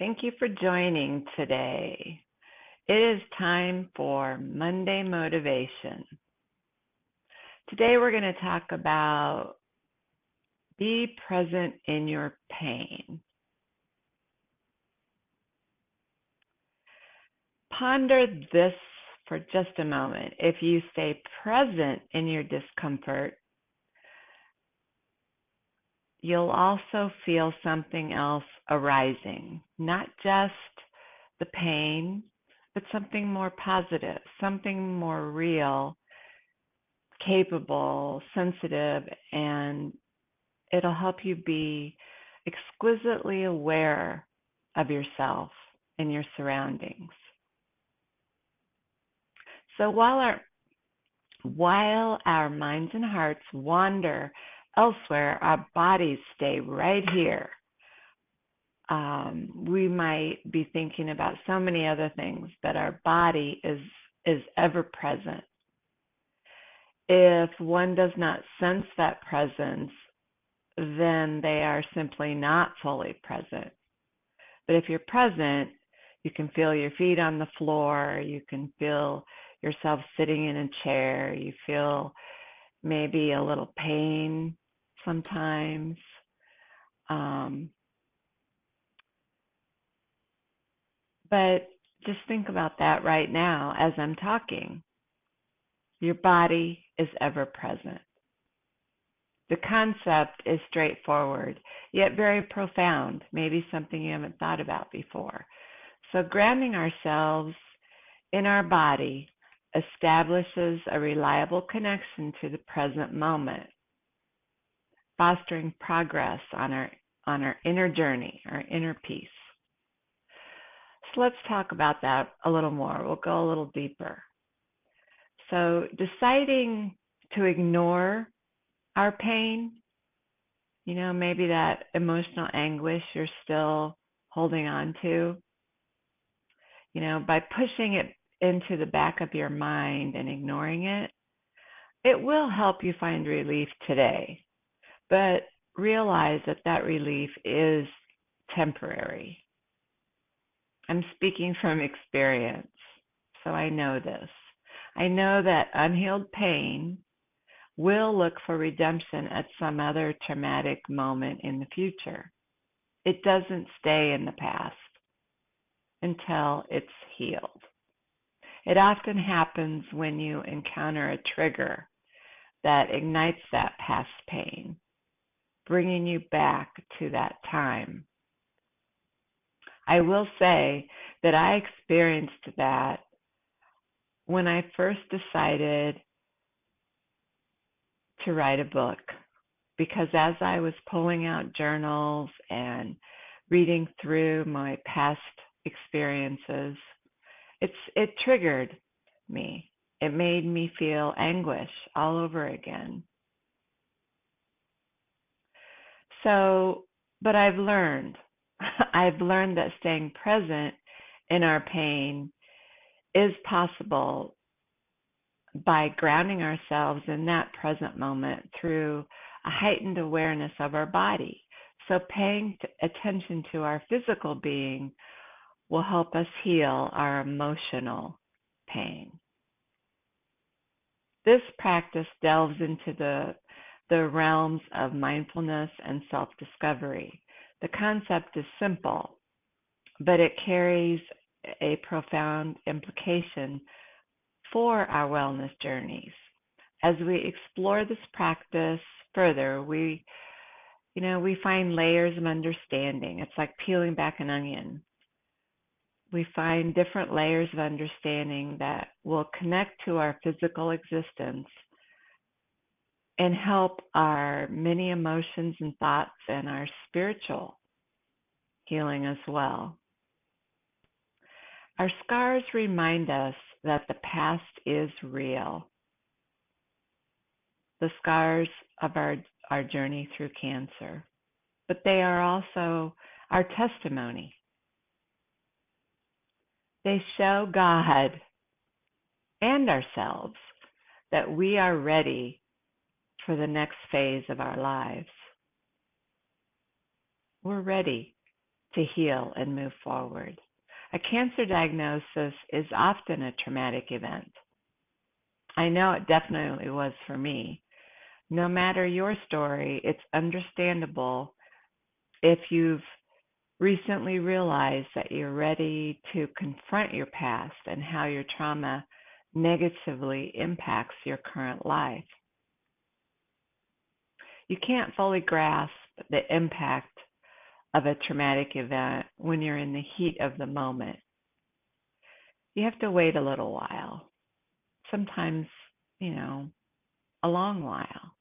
Thank you for joining today. It is time for Monday Motivation. Today we're going to talk about be present in your pain. Ponder this for just a moment. If you stay present in your discomfort, you'll also feel something else arising, not just the pain, but something more positive, something more real, capable, sensitive, and it'll help you be exquisitely aware of yourself and your surroundings. So while our minds and hearts wander elsewhere, our bodies stay right here. We might be thinking about so many other things, but our body is ever present. If one does not sense that presence, then they are simply not fully present. But if you're present, you can feel your feet on the floor, you can feel yourself sitting in a chair, you feel maybe a little pain sometimes. But just think about that right now as I'm talking. Your body is ever present. The concept is straightforward, yet very profound, maybe something you haven't thought about before. So grounding ourselves in our body establishes a reliable connection to the present moment, fostering progress on our inner journey, our inner peace. So let's talk about that a little more. We'll go a little deeper. So deciding to ignore our pain, maybe that emotional anguish you're still holding on to, by pushing it into the back of your mind and ignoring it, it will help you find relief today. But realize that relief is temporary. I'm speaking from experience, so I know this. I know that unhealed pain will look for redemption at some other traumatic moment in the future. It doesn't stay in the past until it's healed. It often happens when you encounter a trigger that ignites that past pain, bringing you back to that time. I will say that I experienced that when I first decided to write a book, because as I was pulling out journals and reading through my past experiences, it triggered me. It made me feel anguish all over again. So, but I've learned that staying present in our pain is possible by grounding ourselves in that present moment through a heightened awareness of our body. So paying attention to our physical being will help us heal our emotional pain. This practice delves into the realms of mindfulness and self-discovery. The concept is simple, but it carries a profound implication for our wellness journeys. As we explore this practice further, we find layers of understanding. It's like peeling back an onion. We find different layers of understanding that will connect to our physical existence and help our many emotions and thoughts and our spiritual healing as well. Our scars remind us that the past is real. The scars of our journey through cancer, but they are also our testimony. They show God and ourselves that we are ready for the next phase of our lives. We're ready to heal and move forward. A cancer diagnosis is often a traumatic event. I know it definitely was for me. No matter your story, it's understandable if you've recently realized that you're ready to confront your past and how your trauma negatively impacts your current life. You can't fully grasp the impact of a traumatic event when you're in the heat of the moment. You have to wait a little while, sometimes, a long while.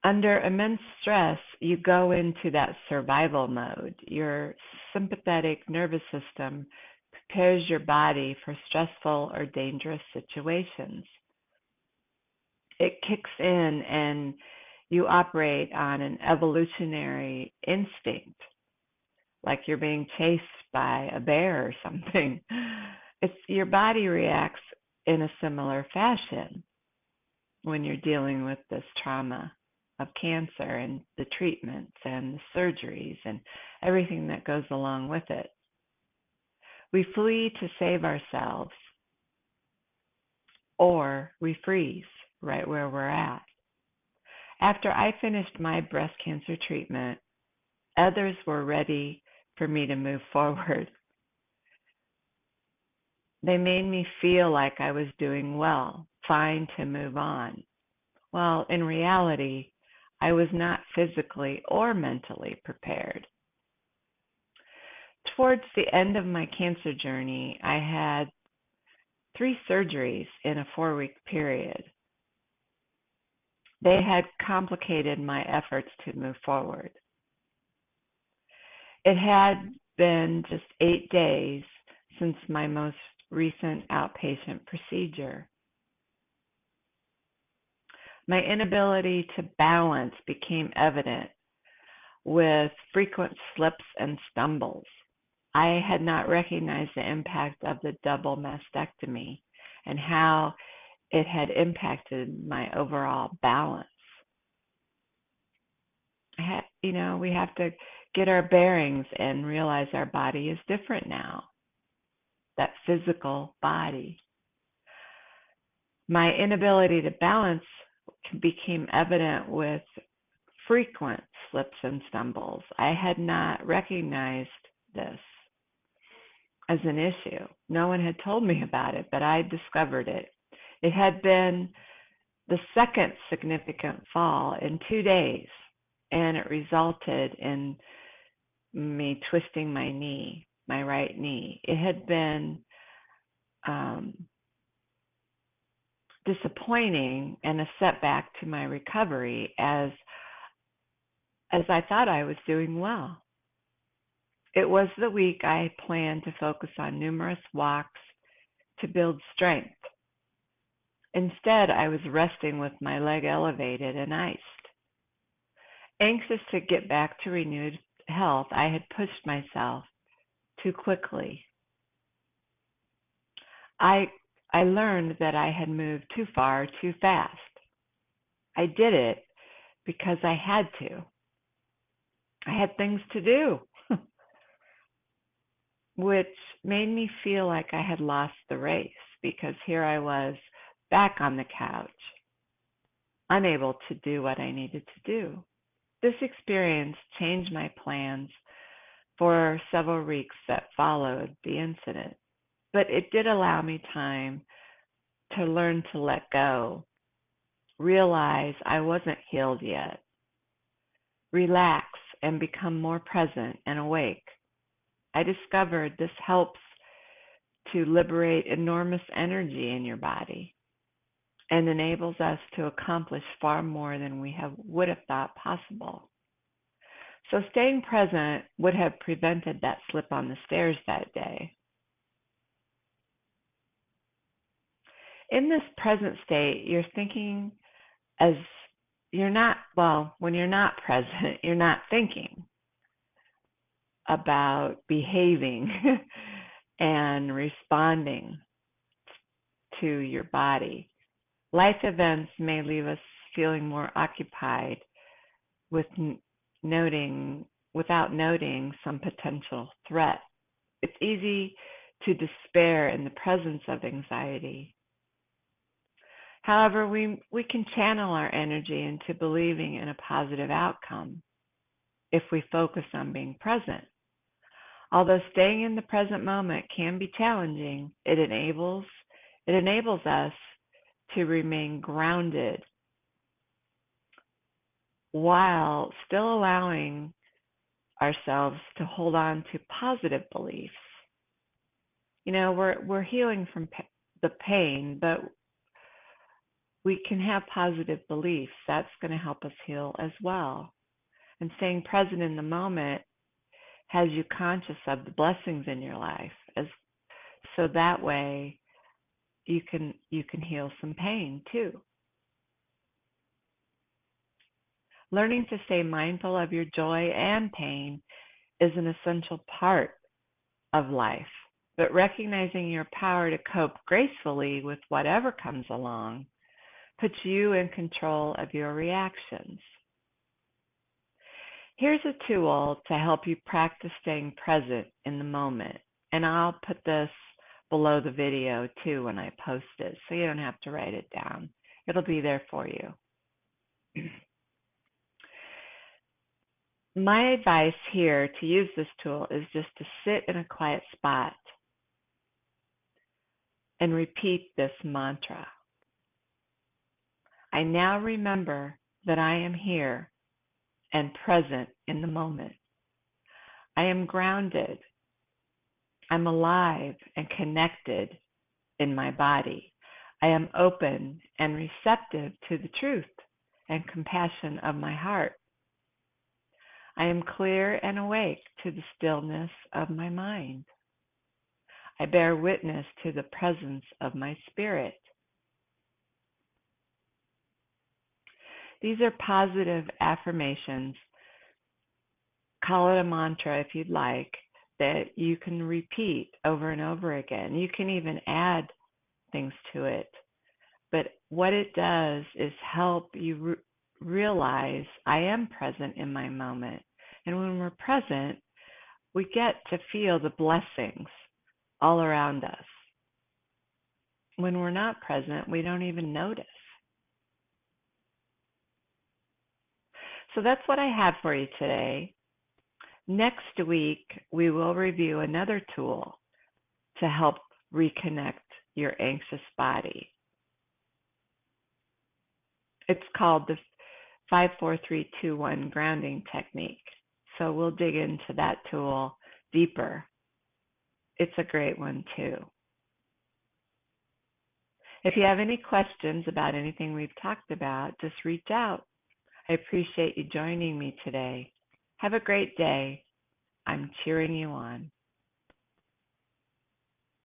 Under immense stress, you go into that survival mode. Your sympathetic nervous system prepares your body for stressful or dangerous situations. It kicks in and you operate on an evolutionary instinct, like you're being chased by a bear or something. Your body reacts in a similar fashion when you're dealing with this trauma of cancer and the treatments and the surgeries and everything that goes along with it. We flee to save ourselves, or we freeze right where we're at. After I finished my breast cancer treatment, others were ready for me to move forward. They made me feel like I was doing well, fine to move on. Well, in reality, I was not physically or mentally prepared. Towards the end of my cancer journey, I had 3 surgeries in a 4-week period. They had complicated my efforts to move forward. It had been just 8 days since my most recent outpatient procedure. My inability to balance became evident with frequent slips and stumbles. I had not recognized the impact of the double mastectomy and how it had impacted my overall balance. We have to get our bearings and realize our body is different now, that physical body. My inability to balance became evident with frequent slips and stumbles. I had not recognized this as an issue. No one had told me about it, but I discovered it. It had been the second significant fall in 2 days, and it resulted in me twisting my knee, my right knee. It had been disappointing and a setback to my recovery as I thought I was doing well. It was the week I planned to focus on numerous walks to build strength. Instead, I was resting with my leg elevated and iced. Anxious to get back to renewed health, I had pushed myself too quickly. I learned that I had moved too far too fast. I did it because I had to. I had things to do, which made me feel like I had lost the race because here I was back on the couch, unable to do what I needed to do. This experience changed my plans for several weeks that followed the incident, but it did allow me time to learn to let go, realize I wasn't healed yet, relax, and become more present and awake. I discovered this helps to liberate enormous energy in your body and enables us to accomplish far more than we would have thought possible. So staying present would have prevented that slip on the stairs that day. In this present state, you're thinking as when you're not present, you're not thinking about behaving and responding to your body. Life events may leave us feeling more occupied with noting without noting some potential threat. It's easy to despair in the presence of anxiety. However, we can channel our energy into believing in a positive outcome if we focus on being present. Although staying in the present moment can be challenging, it enables us to remain grounded while still allowing ourselves to hold on to positive beliefs. We're healing from the pain, but we can have positive beliefs. That's going to help us heal as well. And staying present in the moment has you conscious of the blessings in your life, so that way you can heal some pain too. Learning to stay mindful of your joy and pain is an essential part of life, but recognizing your power to cope gracefully with whatever comes along puts you in control of your reactions. Here's a tool to help you practice staying present in the moment, and I'll put this below the video too when I post it, so you don't have to write it down. It'll be there for you. My advice here to use this tool is just to sit in a quiet spot and repeat this mantra. I now remember that I am here and present in the moment. I am grounded. I'm alive and connected in my body. I am open and receptive to the truth and compassion of my heart. I am clear and awake to the stillness of my mind. I bear witness to the presence of my spirit. These are positive affirmations. Call it a mantra if you'd like, that you can repeat over and over again. You can even add things to it. But what it does is help you realize I am present in my moment. And when we're present, we get to feel the blessings all around us. When we're not present, we don't even notice. So that's what I have for you today. Next week, we will review another tool to help reconnect your anxious body. It's called the 5-4-3-2-1 grounding technique. So we'll dig into that tool deeper. It's a great one too. If you have any questions about anything we've talked about, just reach out. I appreciate you joining me today. Have a great day. I'm cheering you on.